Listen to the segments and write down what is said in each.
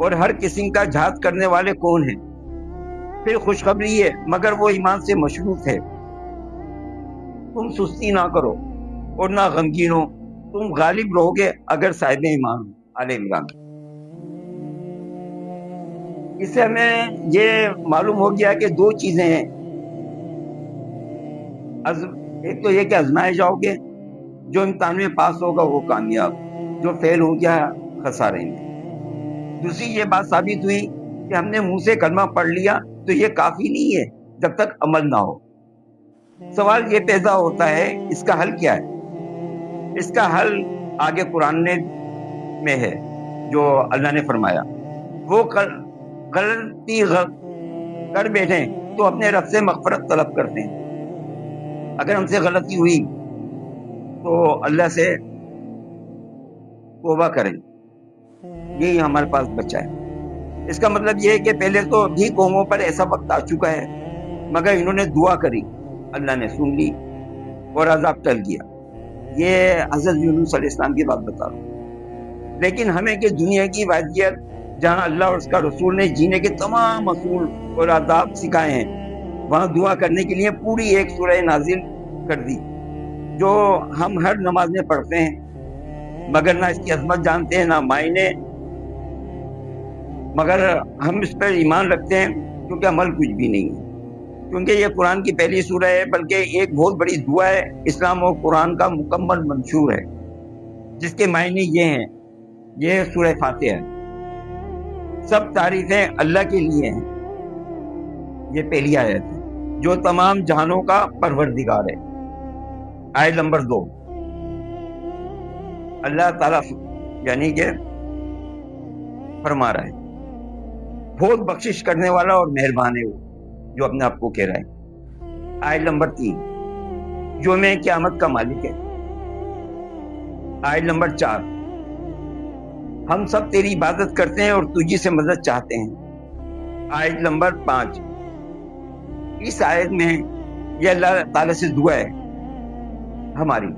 اور ہر قسم کا جہاد کرنے والے کون ہیں؟ پھر خوشخبری ہے مگر وہ ایمان سے مشروط ہے، تم سستی نہ کرو اور نہ غمگین ہو، تم غالب رہو گے اگر صاحب ایمان ہو۔ آل عمران۔ اس سے ہمیں یہ معلوم ہو گیا کہ دو چیزیں ہیں، ایک تو یہ کہ آزمائے جاؤ گے، جو امتحان میں پاس ہوگا وہ کامیاب، جو فیل ہو گیا خسارے میں۔ دوسری یہ بات ثابت ہوئی کہ ہم نے منہ سے کلمہ پڑھ لیا تو یہ کافی نہیں ہے جب تک عمل نہ ہو۔ سوال یہ پیدا ہوتا ہے اس کا حل کیا ہے؟ اس کا حل آگے قرآن میں ہے جو اللہ نے فرمایا، وہ غلطی کر بیٹھیں تو اپنے رب سے مغفرت طلب کرتے ہیں۔ اگر ہم سے غلطی ہوئی تو اللہ سے توبہ کریں، یہی ہمارے پاس بچا ہے۔ اس کا مطلب یہ ہے کہ پہلے تو بھی قوموں پر ایسا وقت آ چکا ہے مگر انہوں نے دعا کری، اللہ نے سن لی اور عذاب ٹل گیا۔ یہ حضرت یونس علیہ السلام کی بات بتا رہا ہوں۔ لیکن ہمیں کہ دنیا کی واقعیت جہاں اللہ اور اس کا رسول نے جینے کے تمام اصول اور آداب سکھائے ہیں، وہاں دعا کرنے کے لیے پوری ایک سورہ نازل کر دی جو ہم ہر نماز میں پڑھتے ہیں، مگر نہ اس کی عظمت جانتے ہیں نہ معنی، مگر ہم اس پر ایمان رکھتے ہیں کیونکہ عمل کچھ بھی نہیں ہے۔ کیونکہ یہ قرآن کی پہلی سورہ ہے بلکہ ایک بہت بڑی دعا ہے، اسلام اور قرآن کا مکمل منشور ہے، جس کے معنی یہ ہیں۔ یہ سورہ فاتحہ ہے۔ سب تعریفیں اللہ کے لیے ہیں، یہ پہلی آیت ہے، جو تمام جہانوں کا پروردگار ہے۔ آیت نمبر 2، اللہ تعالیٰ یعنی کہ فرما رہا ہے بہت بخشش کرنے والا اور مہربان ہے وہ، جو اپنے آپ کو کہہ رہا ہے۔ آیت نمبر 3، جو میں قیامت کا مالک ہے۔ آیت نمبر 4، ہم سب تیری عبادت کرتے ہیں اور تجھی سے مدد چاہتے ہیں۔ آیت نمبر 5، اس آیت میں یہ اللہ تعالیٰ سے دعا ہے ہماری،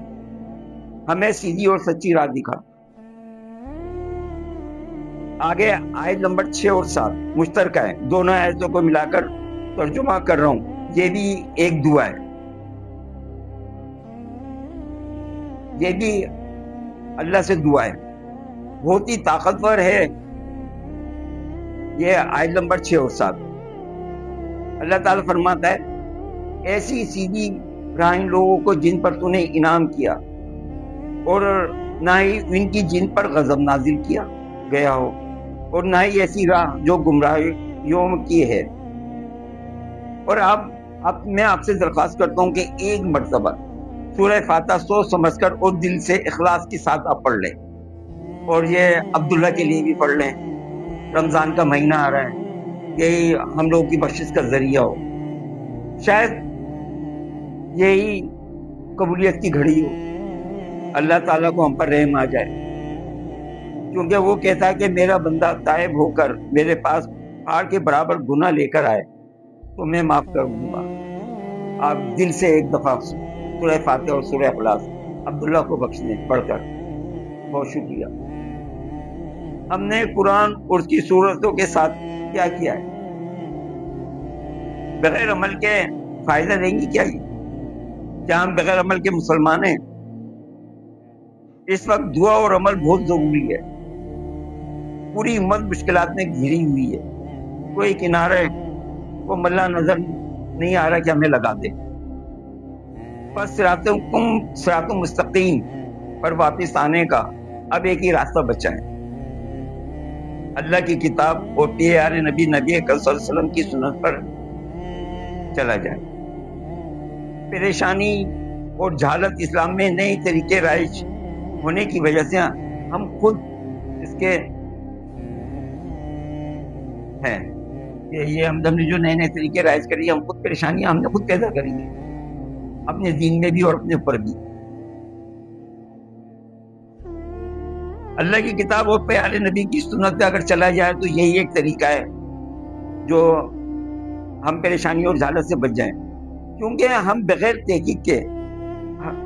ہمیں سیدھی اور سچی راہ دکھا۔ آگے آیت نمبر 6 اور 7 مشترکہ ہے، دونوں آیتوں کو ملا کر ترجمہ کر رہا ہوں۔ یہ بھی ایک دعا ہے، یہ بھی اللہ سے دعا ہے، بہت ہی طاقتور ہے۔ یہ آیت نمبر 6 اور 7 اللہ تعالیٰ فرماتا ہے، ایسی سیدھی راہ ان لوگوں کو جن پر تو نے انعام کیا، اور نہ ہی ان کی جن پر غضب نازل کیا گیا ہو، اور نہ ہی ایسی راہ جو گمراہیوں کی ہے۔ اور اب میں آپ سے درخواست کرتا ہوں کہ ایک مرتبہ سورہ فاتحہ سوچ سمجھ کر اور دل سے اخلاص کے ساتھ آپ پڑھ لیں، اور یہ عبداللہ کے لیے بھی پڑھ لیں۔ رمضان کا مہینہ آ رہا ہے، یہی ہم لوگوں کی بخشش کا ذریعہ ہو، شاید یہی قبولیت کی گھڑی ہو، اللہ تعالیٰ کو ہم پر رحم آ جائے، کیونکہ وہ کہتا ہے کہ میرا بندہ تائب ہو کر میرے پاس پہاڑ کے برابر گناہ لے کر آئے تو میں معاف کر دوں گا۔ آپ دل سے ایک دفعہ سورہ فاتحہ اور سورہ اخلاص عبداللہ کو بخشنے پڑھ کر۔ بہت شکریہ۔ ہم نے قرآن اور اس کی صورتوں کے ساتھ کیا کیا ہے؟ بغیر عمل کے فائدہ دیں گی کیا کیا ہم بغیر عمل کے مسلمان ہیں؟ اس وقت دعا اور عمل بہت ضروری ہے۔ پوری امت مشکلات میں گھری ہوئی ہے، کوئی کنارے کو ملا نظر نہیں آ رہا کہ ہمیں لگا دے۔ بس صراط مستقیم پر واپس آنے کا اب ایک ہی راستہ بچا ہے، اللہ کی کتاب اور پیارے نبی اکرم صلی اللہ علیہ وسلم کی سنت پر چلا جائے۔ پریشانی اور جہالت اسلام میں نئے طریقے رائج ہونے کی وجہ سے ہم خود اس کے ہیں کہ یہ ہم نے جو نئے طریقے رائج کری، ہم خود پریشانیاں ہم نے خود پیدا کری ہیں، اپنے دین میں بھی اور اپنے اوپر بھی۔ اللہ کی کتاب اور پیارے نبی کی سنت پہ اگر چلا جائے تو یہی ایک طریقہ ہے جو ہم پریشانی اور جہالت سے بچ جائیں، کیونکہ ہم بغیر تحقیق کے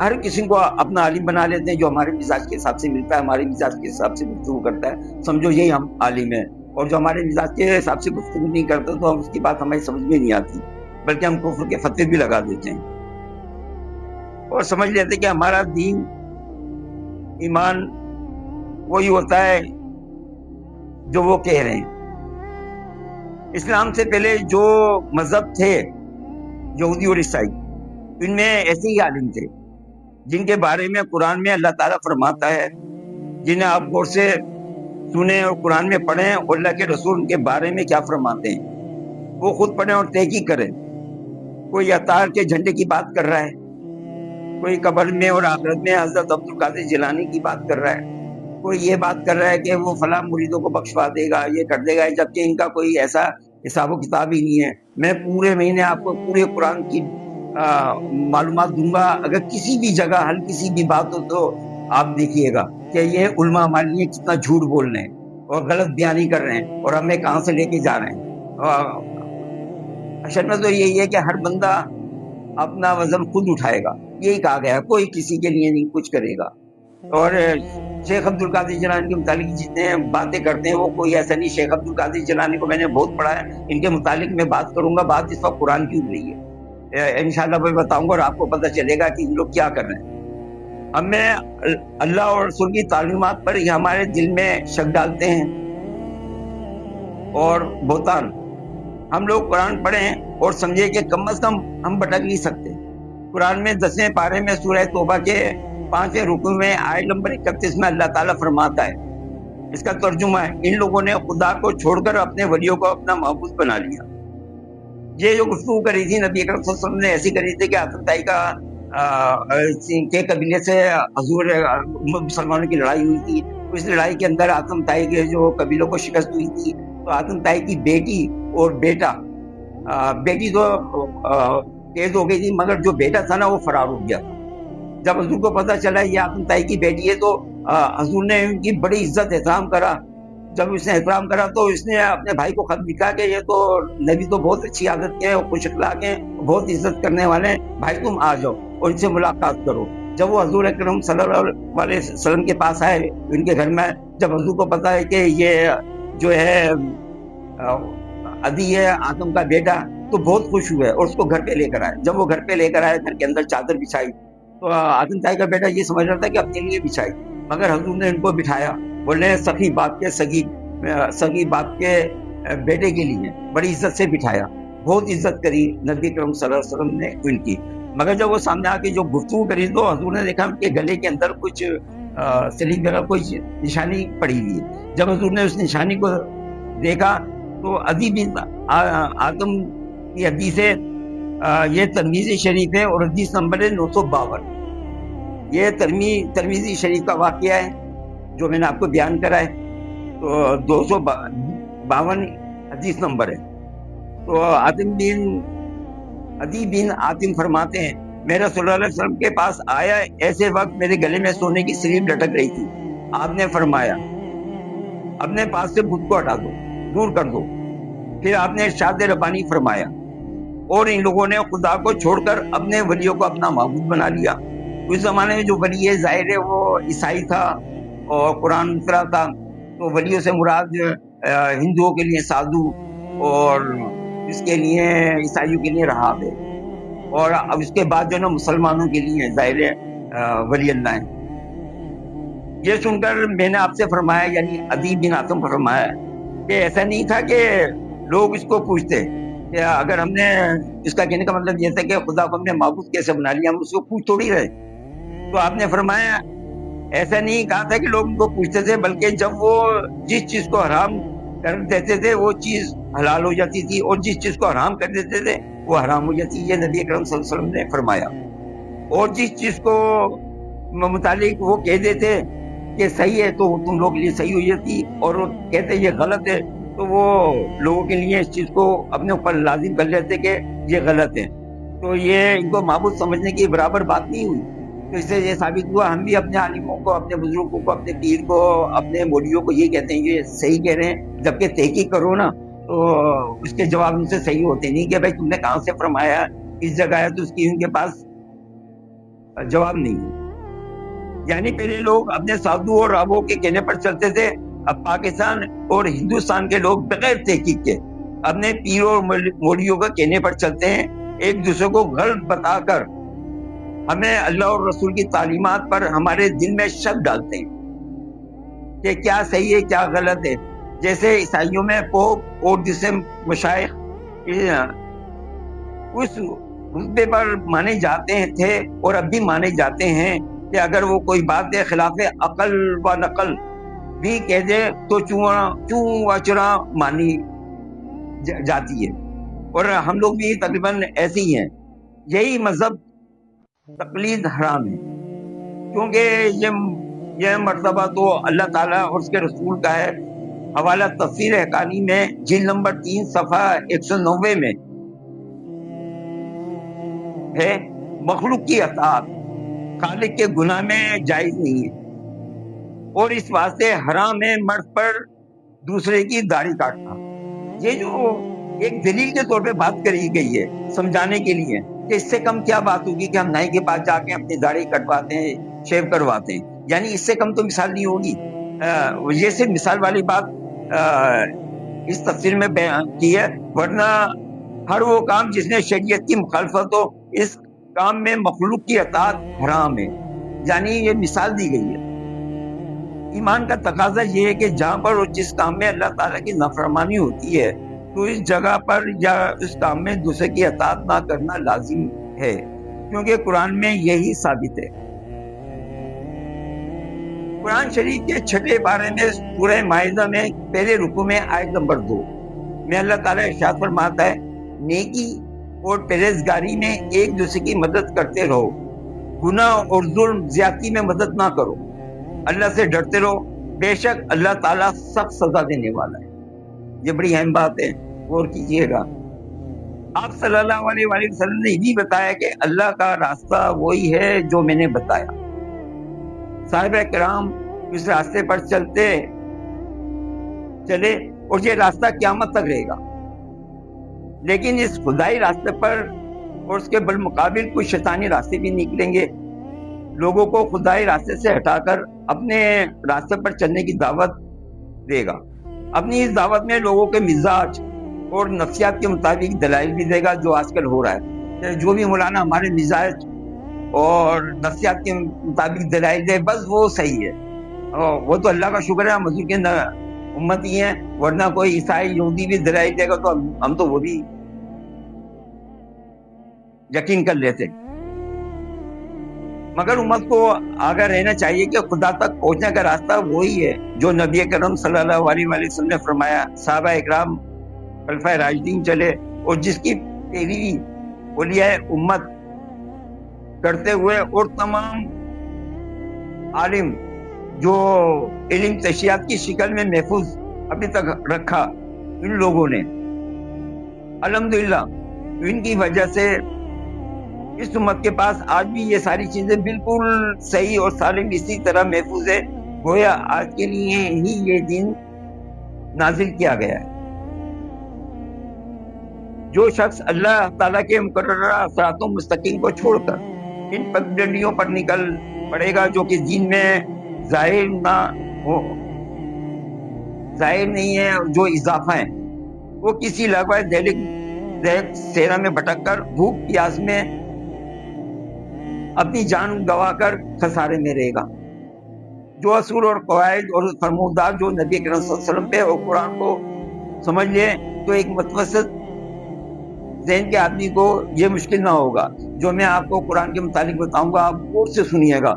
ہر کسی کو اپنا عالم بنا لیتے ہیں، جو ہمارے مزاج کے حساب سے ملتا ہے، ہمارے مزاج کے حساب سے گفتگو کرتا ہے، سمجھو یہی ہم عالم ہیں، اور جو ہمارے مزاج کے حساب سے گفتگو نہیں کرتا تو ہم اس کی بات ہماری سمجھ میں نہیں آتی، بلکہ ہم کفر کے فتوے بھی لگا دیتے ہیں اور سمجھ لیتے کہ ہمارا دین ایمان وہی ہوتا ہے جو وہ کہہ رہے ہیں۔ اسلام سے پہلے جو مذہب تھے یہودی اور عیسائی، ان میں ایسے ہی عالم تھے جن کے بارے میں قرآن میں اللہ تعالیٰ فرماتا ہے، جنہیں آپ غور سے سنیں اور قرآن میں پڑھیں اور اللہ کے رسول ان کے بارے میں کیا فرماتے ہیں، وہ خود پڑھیں اور تحقیق کریں۔ کوئی اطہار کے جھنڈے کی بات کر رہا ہے، کوئی قبر میں اور آخرت میں حضرت عبد القادر جیلانی کی بات کر رہا ہے، کوئی یہ بات کر رہا ہے کہ وہ فلاں مریدوں کو بخشوا دے گا، یہ کر دے گا، جبکہ ان کا کوئی ایسا حساب و کتاب ہی نہیں ہے۔ میں پورے مہینے آپ کو پورے قرآن کی معلومات دوں گا، اگر کسی بھی جگہ ہلکی سی بھی بات ہو تو آپ دیکھیے گا کہ یہ علماء ہمارے لیے کتنا جھوٹ بول رہے ہیں اور غلط بیانی کر رہے ہیں اور ہمیں کہاں سے لے کے جا رہے ہیں۔ اصل میں تو یہی ہے کہ ہر بندہ اپنا وزن خود اٹھائے گا، یہی کہا گیا ہے، کوئی کسی کے لیے نہیں کچھ کرے گا۔ اور شیخ عبد القادر جیلانی کے متعلق جتنے باتیں کرتے ہیں وہ کوئی ایسا نہیں۔ شیخ عبد القادر جیلانی کو میں نے بہت پڑھا ہے، ان کے متعلق میں بات کروں گا، بات اس وقت قرآن کی ہو رہی ہے، انشاءاللہ میں بتاؤں گا اور آپ کو پتہ چلے گا کہ لوگ کیا کر رہے ہیں۔ ہمیں اللہ اور رسول کی تعلیمات پر یہ ہمارے دل میں شک ڈالتے ہیں اور بہتان۔ ہم لوگ قرآن پڑھیں اور سمجھے کہ کم از کم ہم بھٹک نہیں سکتے۔ قرآن میں 10ویں پارے میں سورہ توبہ کے 5ویں رکوع میں آیت نمبر 31 میں اللہ تعالیٰ فرماتا ہے، اس کا ترجمہ ہے، ان لوگوں نے خدا کو چھوڑ کر اپنے ولیوں کو اپنا معبود بنا لیا۔ یہ جو گفتگو کری تھی نبی اکرم صلی اللہ علیہ وسلم نے ایسی کری تھی کہ آتم طائی کے قبیلے سے حضور مسلمانوں کی لڑائی ہوئی تھی۔ اس لڑائی کے اندر آتم طائی کے جو قبیلوں کو شکست ہوئی تھی، تو آتم طائی کی بیٹی اور بیٹا، بیٹی تو قید ہو گئی تھی مگر جو بیٹا تھا نا وہ فرار ہو گیا تھا۔ جب حضور کو پتہ چلا یہ آتم طائی کی بیٹی ہے تو حضور نے ان کی بڑی عزت احترام کرا۔ جب اس نے احترام کرا تو اس نے اپنے بھائی کو خط لکھا کہ یہ تو نبی تو بہت اچھی عادت کے ہیں، خوش اخلاق ہیں، بہت عزت کرنے والے ہیں، بھائی تم آ جاؤ اور ان سے ملاقات کرو۔ جب وہ حضور اکرم صلی اللہ علیہ وسلم کے پاس آئے ان کے گھر میں، جب حضور کو پتا ہے کہ یہ جو ہے عدی ہے آدم کا بیٹا، تو بہت خوش ہوئے اور اس کو گھر پہ لے کر آئے۔ جب وہ گھر پہ لے کر آئے، گھر کے اندر چادر بچھائی تو آدم طائی کا بیٹا یہ سمجھ رہا تھا کہ اپنے لیے بچھائی، مگر حضور نے ان کو بٹھایا، بولے سخی باپ کے بیٹے کے لیے بڑی عزت سے بٹھایا، بہت عزت کری نبی کریم صلی اللہ علیہ وسلم نے ان کی۔ مگر جب وہ سامنے آ کے جو گفتگو کری تو حضور نے دیکھا کہ گلے کے اندر کچھ سلیب جگہ کوئی نشانی پڑی ہوئی ہے۔ جب حضور نے اس نشانی کو دیکھا تو عدی بن آدم کی حدیث ہے، یہ ترمذی شریف ہے اور حدیث نمبر ہے 952۔ یہ ترمذی شریف کا واقعہ ہے جو میں نے آپ کو بیان کرا ہے، تو 252 حدیث نمبر ہے۔ تو عدی بن آتم فرماتے ہیں، میں رسول اللہ علیہ وسلم کے پاس آیا، ایسے وقت میرے گلے میں سونے کی سلیب لٹک رہی تھی۔ آپ نے فرمایا اپنے پاس سے بت کو ہٹا دو، دور کر دو۔ پھر آپ نے ارشاد ربانی فرمایا، اور ان لوگوں نے خدا کو چھوڑ کر اپنے ولیوں کو اپنا معبود بنا لیا۔ اس زمانے میں جو ولی ہے ظاہر ہے وہ عیسائی تھا اور قرآن اترا تھا، تو ولیوں سے مراد ہندوؤں کے لیے سادھو اور اس کے لیے عیسائیوں کے لیے راہب ہے، اور اب اس کے بعد جو نا مسلمانوں کے لیے ظاہر ہے ولی اللہ ہیں۔ یہ سن کر میں نے آپ سے فرمایا، یعنی عدی بن آتم فرمایا کہ ایسا نہیں تھا کہ لوگ اس کو پوچھتے کہ اگر ہم نے، اس کا کہنے کا مطلب یہ تھا کہ خدا کو ہم نے معبود کیسے بنا لیا، ہم اس کو پوچھ تھوڑی رہے۔ تو آپ نے فرمایا ایسا نہیں کہا تھا کہ لوگ ان کو پوچھتے تھے، بلکہ جب وہ جس چیز کو حرام کر دیتے تھے وہ چیز حلال ہو جاتی تھی، اور جس چیز کو حرام کر دیتے تھے وہ حرام ہو جاتی۔ یہ نبی اکرم صلی اللہ علیہ وسلم نے فرمایا۔ اور جس چیز کو متعلق وہ کہہ دیتے کہ صحیح ہے تو تم لوگ کے لیے صحیح ہو جاتی، اور وہ کہتے یہ غلط ہے تو وہ لوگوں کے لیے اس چیز کو اپنے اوپر لازم کر لیتے کہ یہ غلط ہے۔ تو یہ ان کو معبود سمجھنے کی برابر بات نہیں ہوئی۔ تو اس سے یہ ثابت ہوا ہم بھی اپنے عالموں کو، اپنے بزرگوں کو، اپنے پیر کو، اپنے مولیوں کو یہ کہتے ہیں یہ صحیح کہہ رہے ہیں، جبکہ تحقیق کرو نا تو اس کے جواب ان سے صحیح ہوتے نہیں کہ بھائی تم نے کہاں سے فرمایا، اس جگہ ہے، تو اس کی ان کے پاس جواب نہیں ہے۔ یعنی پہلے لوگ اپنے سادھو اور راہبوں کے کہنے پر چلتے تھے، اب پاکستان اور ہندوستان کے لوگ بغیر تحقیق کے اپنے پیروں اور مولویوں کا کہنے پر چلتے ہیں، ایک دوسرے کو غلط بتا کر ہمیں اللہ اور رسول کی تعلیمات پر ہمارے دل میں شک ڈالتے ہیں کہ کیا صحیح ہے کیا غلط ہے. جیسے عیسائیوں میں پوپ اور دوسرے مشائخ اس رتبے پر مانے جاتے تھے اور اب بھی مانے جاتے ہیں کہ اگر وہ کوئی بات خلاف عقل و نقل بھی کہہ دے تو چوں اچرا مانی جاتی ہے. اور ہم لوگ بھی تقریباً ایسے ہی ہیں. یہی مذہب تقلید حرام ہے، کیونکہ یہ مرتبہ تو اللہ تعالیٰ اور اس کے رسول کا ہے. حوالہ تفسیر حقانی میں جلد نمبر 3 صفحہ 190 میں ہے، مخلوق کی اطاعت خالق کے گناہ میں جائز نہیں ہے، اور اس واسطے حرام ہے مرد پر دوسرے کی داڑھی کاٹنا. یہ جو ایک دلیل کے طور پہ بات کری گئی ہے سمجھانے کے لیے کہ اس سے کم کیا بات ہوگی کہ ہم نائی کے پاس جا کے اپنی داڑھی کٹواتے ہیں، شیو کرواتے ہیں، یعنی اس سے کم تو مثال نہیں ہوگی. یہ صرف مثال والی بات اس تفسیر میں بیان کی ہے، ورنہ ہر وہ کام جس میں شریعت کی مخالفت ہو اس کام میں مخلوق کی اطاعت حرام ہے. یعنی یہ مثال دی گئی ہے. ایمان کا تقاضا یہ ہے کہ جہاں پر اور جس کام میں اللہ تعالیٰ کی نافرمانی ہوتی ہے تو اس جگہ پر یا اس کام میں دوسرے کی اطاعت نہ کرنا لازم ہے، کیونکہ قرآن میں یہی ثابت ہے. قرآن شریف کے 6 پارے میں سورہ مائدہ میں پہلے رکوع میں آیت نمبر 2 میں اللہ تعالیٰ ارشاد فرماتا ہے، نیکی اور پرہیزگاری میں ایک دوسرے کی مدد کرتے رہو، گناہ اور ظلم زیادتی میں مدد نہ کرو، اللہ سے ڈرتے رہو، بے شک اللہ تعالیٰ سخت سزا دینے والا ہے. یہ بڑی اہم بات ہے، غور کیجیے گا. آپ صلی اللہ علیہ وآلہ وسلم نے یہ بھی بتایا کہ اللہ کا راستہ وہی ہے جو میں نے بتایا. صحابہ کرام اس راستے پر چلے اور یہ راستہ قیامت تک رہے گا. لیکن اس خدائی راستے پر اور اس کے بالمقابل کچھ شیطانی راستے بھی نکلیں گے. لوگوں کو خدائی راستے سے ہٹا کر اپنے راستے پر چلنے کی دعوت دے گا. اپنی اس دعوت میں لوگوں کے مزاج اور نفسیات کے مطابق دلائل بھی دے گا، جو آج کل ہو رہا ہے. جو بھی مولانا ہمارے مزاج اور نفسیات کے مطابق دلائل دے بس وہ صحیح ہے. وہ تو اللہ کا شکر ہے ہم حضور کے امتی ہیں، ورنہ کوئی عیسائی یہودی بھی دلائل دے گا تو ہم تو وہ بھی یقین کر لیتے. مگر امت کو آگاہ رہنا چاہیے کہ خدا تک پہنچنے کا راستہ وہی ہے جو نبی کرم صلی اللہ علیہ وسلم نے فرمایا. صحابہ اکرام خلفائے راشدین چلے اور جس کی پیروی اولیاء امت کرتے ہوئے اور تمام عالم جو علم تشریعات کی شکل میں محفوظ ابھی تک رکھا ان لوگوں نے، الحمدللہ ان کی وجہ سے اس امت کے پاس آج بھی یہ ساری چیزیں بالکل صحیح اور سالم اسی طرح محفوظ ہے، گویا آج کے لیے ہی یہ دین نازل کیا گیا ہے. جو شخص اللہ تعالیٰ کے مقررہ صراط مستقیم کو چھوڑ کر ان پگڈنڈیوں پر نکل پڑے گا جو کہ دین میں ظاہر نہ ہو، ظاہر نہیں ہے، جو اضافہ ہیں، وہ کسی لغو دہک سیرا میں بھٹک کر بھوک پیاس میں اپنی جان گوا کر خسارے میں رہے گا. جو اصول اور قواعد اور فرمودات جو نبی کریم صلی اللہ علیہ وسلم پہ اور قرآن کو سمجھ لے تو ایک متوسط ذہن کے آدمی کو یہ مشکل نہ ہوگا. جو میں آپ کو قرآن کے متعلق بتاؤں گا آپ غور سے سنیے گا.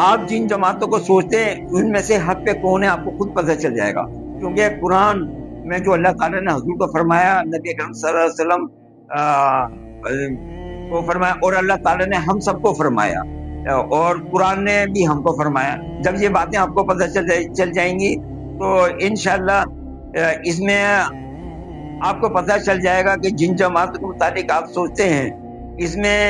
آپ جن جماعتوں کو سوچتے ہیں ان میں سے حق پہ کون ہے آپ کو خود پتہ چل جائے گا، کیونکہ قرآن میں جو اللہ تعالیٰ نے حضور کو فرمایا، نبی کریم صلی اللہ علیہ وسلم کو فرمایا اور اللہ تعالیٰ نے ہم سب کو فرمایا اور قرآن نے بھی ہم کو فرمایا. جب یہ باتیں آپ کو پتہ چل جائیں گی تو انشاءاللہ اس میں آپ کو پتہ چل جائے گا کہ جن جماعتوں کے متعلق آپ سوچتے ہیں اس میں